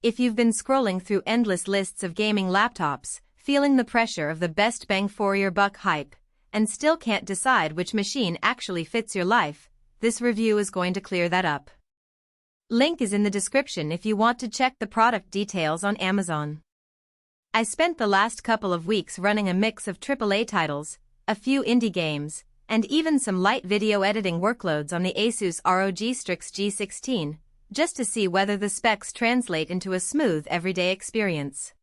If you've been scrolling through endless lists of gaming laptops, feeling the pressure of the best bang for your buck hype, and still can't decide which machine actually fits your life, this review is going to clear that up. Link is in the description if you want to check the product details on Amazon. I spent the last couple of weeks running a mix of AAA titles, a few indie games, and even some light video editing workloads on the ASUS ROG Strix G16, just to see whether the specs translate into a smooth everyday experience.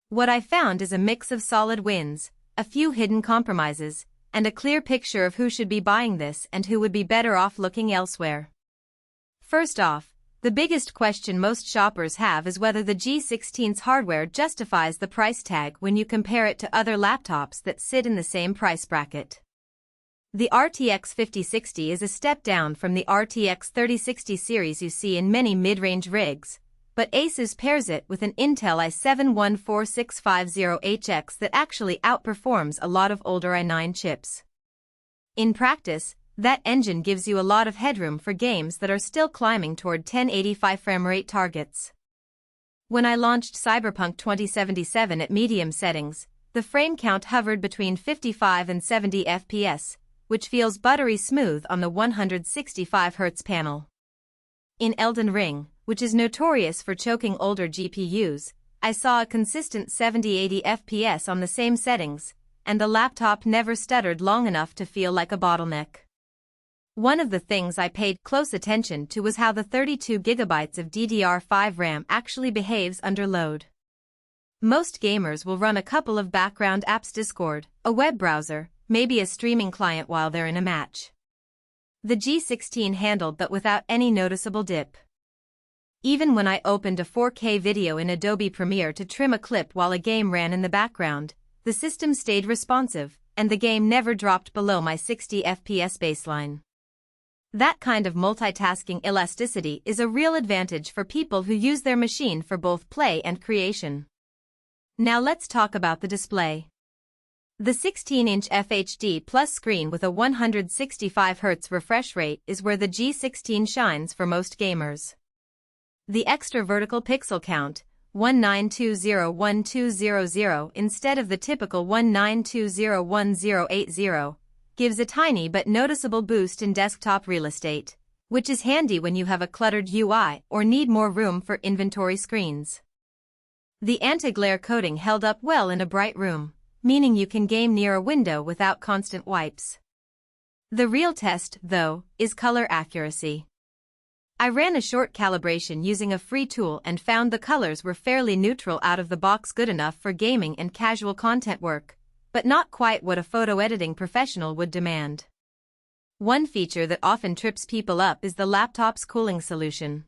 What I found is a mix of solid wins, a few hidden compromises, and a clear picture of who should be buying this and who would be better off looking elsewhere. First off, the biggest question most shoppers have is whether the G16's hardware justifies the price tag when you compare it to other laptops that sit in the same price bracket. The RTX 5060 is a step down from the RTX 3060 series you see in many mid-range rigs, but ASUS pairs it with an Intel i7-14650HX that actually outperforms a lot of older i9 chips. In practice, that engine gives you a lot of headroom for games that are still climbing toward 1085 frame rate targets. When I launched Cyberpunk 2077 at medium settings, the frame count hovered between 55 and 70 FPS, which feels buttery smooth on the 165Hz panel. In Elden Ring, which is notorious for choking older GPUs, I saw a consistent 70-80 FPS on the same settings, and the laptop never stuttered long enough to feel like a bottleneck. One of the things I paid close attention to was how the 32GB of DDR5 RAM actually behaves under load. Most gamers will run a couple of background apps, Discord, a web browser, maybe a streaming client while they're in a match. The G16 handled that without any noticeable dip. Even when I opened a 4K video in Adobe Premiere to trim a clip while a game ran in the background, the system stayed responsive, and the game never dropped below my 60 FPS baseline. That kind of multitasking elasticity is a real advantage for people who use their machine for both play and creation. Now let's talk about the display. The 16-inch FHD Plus screen with a 165Hz refresh rate is where the G16 shines for most gamers. The extra vertical pixel count, 19201200 instead of the typical 19201080, gives a tiny but noticeable boost in desktop real estate, which is handy when you have a cluttered UI or need more room for inventory screens. The anti-glare coating held up well in a bright room, meaning you can game near a window without constant wipes. The real test, though, is color accuracy. I ran a short calibration using a free tool and found the colors were fairly neutral out of the box, good enough for gaming and casual content work, but not quite what a photo editing professional would demand. One feature that often trips people up is the laptop's cooling solution.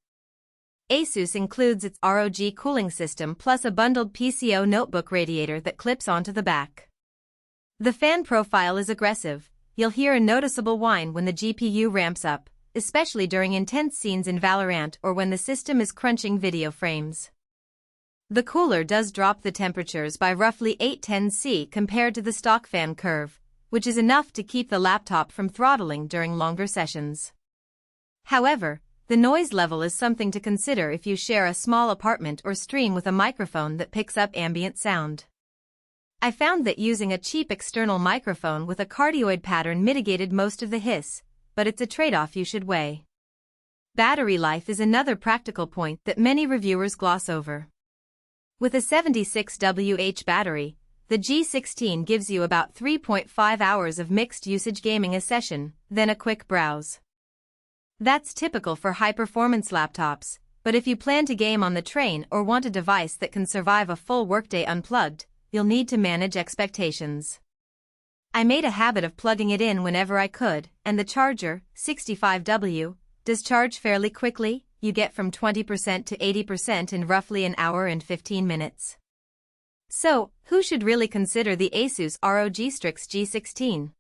ASUS includes its ROG cooling system plus a bundled PCO notebook radiator that clips onto the back. The fan profile is aggressive. You'll hear a noticeable whine when the GPU ramps up, especially during intense scenes in Valorant or when the system is crunching video frames. The cooler does drop the temperatures by roughly 810°C compared to the stock fan curve, which is enough to keep the laptop from throttling during longer sessions. However, the noise level is something to consider if you share a small apartment or stream with a microphone that picks up ambient sound. I found that using a cheap external microphone with a cardioid pattern mitigated most of the hiss, but it's a trade-off you should weigh. Battery life is another practical point that many reviewers gloss over. With a 76Wh battery, the G16 gives you about 3.5 hours of mixed-usage gaming a session, then a quick browse. That's typical for high-performance laptops, but if you plan to game on the train or want a device that can survive a full workday unplugged, you'll need to manage expectations. I made a habit of plugging it in whenever I could, and the charger, 65W, does charge fairly quickly. You get from 20% to 80% in roughly an hour and 15 minutes. So, who should really consider the ASUS ROG Strix G16?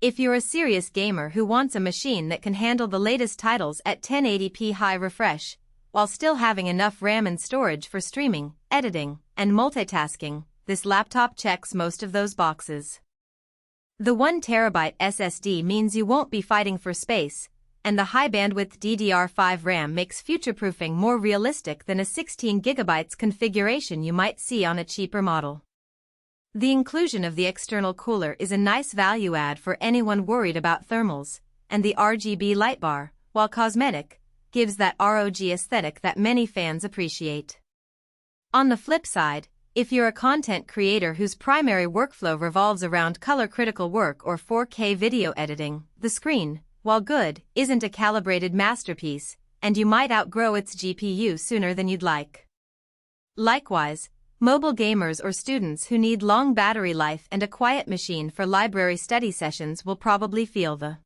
If you're a serious gamer who wants a machine that can handle the latest titles at 1080p high refresh, while still having enough RAM and storage for streaming, editing, and multitasking, this laptop checks most of those boxes. The 1TB SSD means you won't be fighting for space, and the high-bandwidth DDR5 RAM makes future-proofing more realistic than a 16GB configuration you might see on a cheaper model. The inclusion of the external cooler is a nice value add for anyone worried about thermals, and the RGB Lightbar, while cosmetic, gives that ROG aesthetic that many fans appreciate. On the flip side, if you're a content creator whose primary workflow revolves around color-critical work or 4K video editing, the screen, while good, isn't a calibrated masterpiece, and you might outgrow its GPU sooner than you'd like. Likewise, mobile gamers or students who need long battery life and a quiet machine for library study sessions will probably feel the